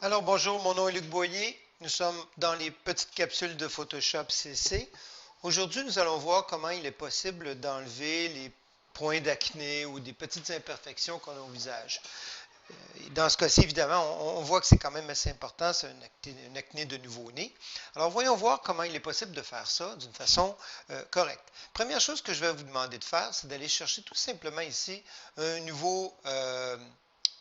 Alors bonjour, mon nom est Luc Boyer. Nous sommes dans les petites capsules de Photoshop CC. Aujourd'hui, nous allons voir comment il est possible d'enlever les points d'acné ou des petites imperfections qu'on a au visage. Dans ce cas-ci, évidemment, on voit que c'est quand même assez important, c'est une acné de nouveau-né. Alors voyons voir comment il est possible de faire ça d'une façon correcte. Première chose que je vais vous demander de faire, c'est d'aller chercher tout simplement ici un nouveau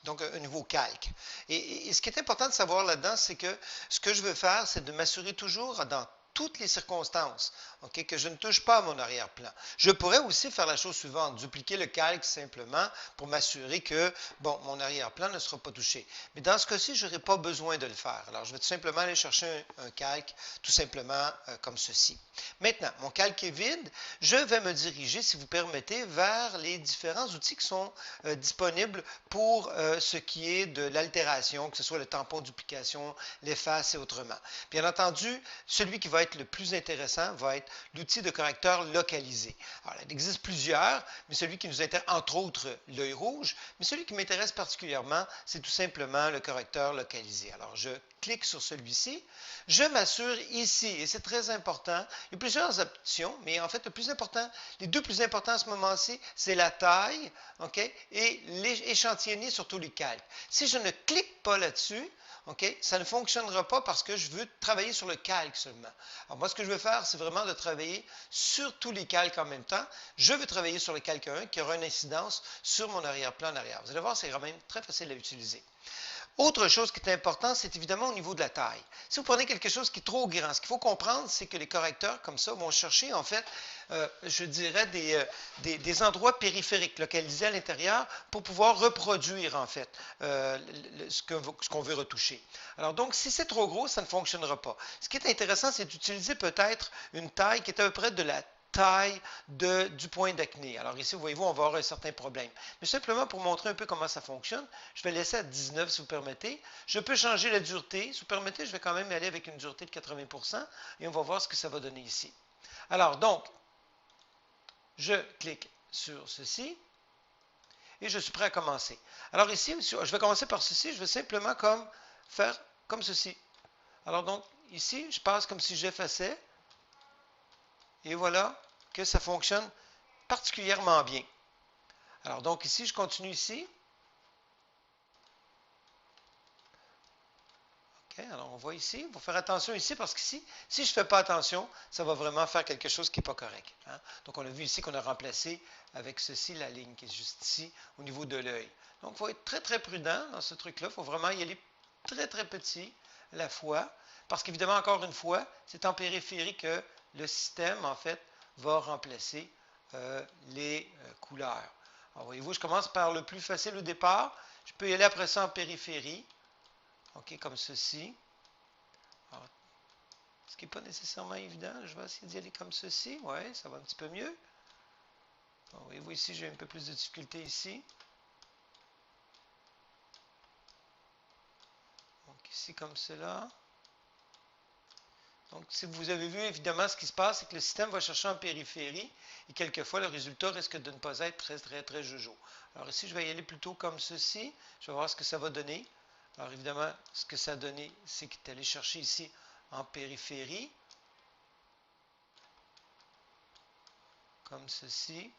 donc, un nouveau calque. Et ce qui est important de savoir là-dedans, c'est que ce que je veux faire, c'est de m'assurer toujours dans toutes les circonstances, ok, que je ne touche pas à mon arrière-plan. Je pourrais aussi faire la chose suivante, dupliquer le calque simplement pour m'assurer que, bon, mon arrière-plan ne sera pas touché. Mais dans ce cas-ci, je n'aurai pas besoin de le faire. Alors, je vais tout simplement aller chercher un calque, tout simplement comme ceci. Maintenant, mon calque est vide. Je vais me diriger, si vous permettez, vers les différents outils qui sont disponibles pour ce qui est de l'altération, que ce soit le tampon duplication, l'efface et autrement. Bien entendu, celui qui va être le plus intéressant va être l'outil de correcteur localisé. Alors, il existe plusieurs, mais celui qui nous intéresse, entre autres, l'œil rouge, mais celui qui m'intéresse particulièrement, c'est tout simplement le correcteur localisé. Alors, je clique sur celui-ci. Je m'assure ici, et c'est très important, il y a plusieurs options, mais en fait, le plus important, les deux plus importants à ce moment-ci, c'est la taille, OK, et l'échantillonner sur tous les calques. Si je ne clique pas là-dessus, OK, ça ne fonctionnera pas parce que je veux travailler sur le calque seulement. Alors moi, ce que je veux faire, c'est vraiment de travailler sur tous les calques en même temps. Je veux travailler sur le calque 1 qui aura une incidence sur mon arrière-plan en arrière. Vous allez voir, c'est quand même très facile à utiliser. Autre chose qui est importante, c'est évidemment au niveau de la taille. Si vous prenez quelque chose qui est trop grand, ce qu'il faut comprendre, c'est que les correcteurs comme ça vont chercher en fait, je dirais, des endroits périphériques localisés à l'intérieur pour pouvoir reproduire en fait ce qu'on veut retoucher. Alors donc, si c'est trop gros, ça ne fonctionnera pas. Ce qui est intéressant, c'est d'utiliser peut-être une taille qui est à peu près de la taille du point d'acné. Alors ici, voyez-vous, on va avoir un certain problème. Mais simplement pour montrer un peu comment ça fonctionne, je vais laisser à 19 si vous permettez. Je peux changer la dureté. Si vous permettez, je vais quand même aller avec une dureté de 80% et on va voir ce que ça va donner ici. Alors donc, je clique sur ceci et je suis prêt à commencer. Alors ici, je vais commencer par ceci. Je vais simplement faire comme ceci. Alors donc, ici, je passe comme si j'effaçais et voilà que ça fonctionne particulièrement bien. Alors donc ici, je continue ici. OK, alors on voit ici, il faut faire attention ici parce qu'ici, si je ne fais pas attention, ça va vraiment faire quelque chose qui n'est pas correct. Hein? Donc on a vu ici qu'on a remplacé avec ceci la ligne qui est juste ici au niveau de l'œil. Donc il faut être très très prudent dans ce truc-là, il faut vraiment y aller très très petit à la fois parce qu'évidemment, encore une fois, c'est en périphérie que le système en fait va remplacer les couleurs. Alors voyez-vous, je commence par le plus facile au départ, je peux y aller après ça en périphérie. OK, comme ceci. Alors, ce qui n'est pas nécessairement évident, je vais essayer d'y aller comme ceci. Oui, ça va un petit peu mieux. Bon, voyez-vous ici, j'ai un peu plus de difficulté ici. Donc ici, comme cela. Donc, si vous avez vu, évidemment, ce qui se passe, c'est que le système va chercher en périphérie et quelquefois, le résultat risque de ne pas être très, très, très jojo. Alors ici, je vais y aller plutôt comme ceci. Je vais voir ce que ça va donner. Alors, évidemment, ce que ça a donné, c'est qu'il est allé chercher ici en périphérie, comme ceci.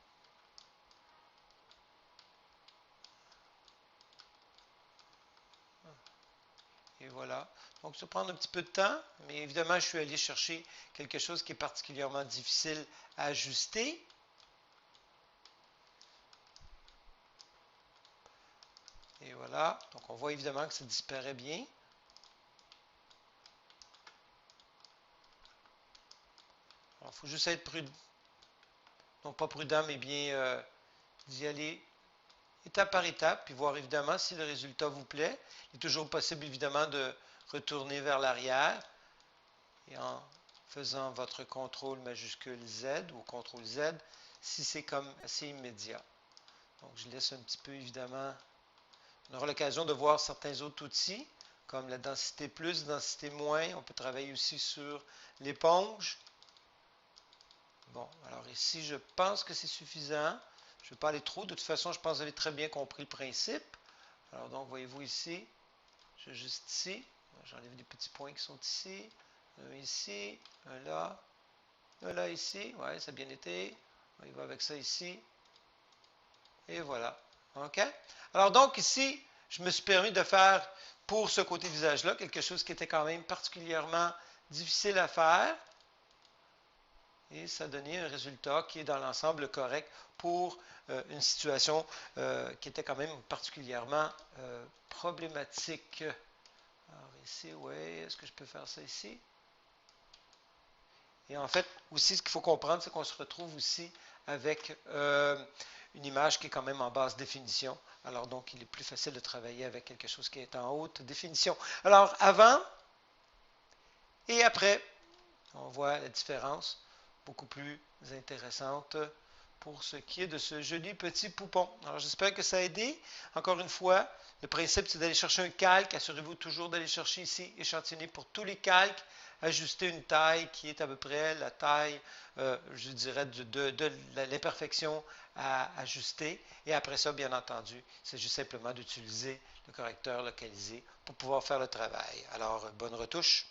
Et voilà. Donc, ça prend un petit peu de temps, mais évidemment, je suis allé chercher quelque chose qui est particulièrement difficile à ajuster. Et voilà. Donc, on voit évidemment que ça disparaît bien. Alors, il faut juste être prudent. Donc, pas prudent, mais bien d'y aller étape par étape, puis voir évidemment si le résultat vous plaît. Il est toujours possible, évidemment, de retourner vers l'arrière et en faisant votre contrôle majuscule Z ou contrôle Z, si c'est comme assez immédiat. Donc, je laisse un petit peu, évidemment. On aura l'occasion de voir certains autres outils, comme la densité plus, densité moins. On peut travailler aussi sur l'éponge. Bon, alors ici, je pense que c'est suffisant. Je ne vais pas aller trop. De toute façon, je pense que vous avez très bien compris le principe. Alors donc, voyez-vous ici, j'ajuste ici. J'enlève des petits points qui sont ici. Un ici, un là ici. Ouais, ça a bien été. On y va avec ça ici. Et voilà. OK? Alors donc ici, je me suis permis de faire pour ce côté visage-là quelque chose qui était quand même particulièrement difficile à faire. Et ça a donné un résultat qui est dans l'ensemble correct pour une situation qui était quand même particulièrement problématique. Alors ici, oui, est-ce que je peux faire ça ici? Et en fait, aussi, ce qu'il faut comprendre, c'est qu'on se retrouve aussi avec une image qui est quand même en basse définition. Alors donc, il est plus facile de travailler avec quelque chose qui est en haute définition. Alors, avant et après, on voit la différence beaucoup plus intéressante pour ce qui est de ce joli petit poupon. Alors, j'espère que ça a aidé. Encore une fois, le principe, c'est d'aller chercher un calque. Assurez-vous toujours d'aller chercher ici, échantillonner pour tous les calques, ajuster une taille qui est à peu près la taille, je dirais, de l'imperfection à ajuster. Et après ça, bien entendu, c'est juste simplement d'utiliser le correcteur localisé pour pouvoir faire le travail. Alors, bonne retouche.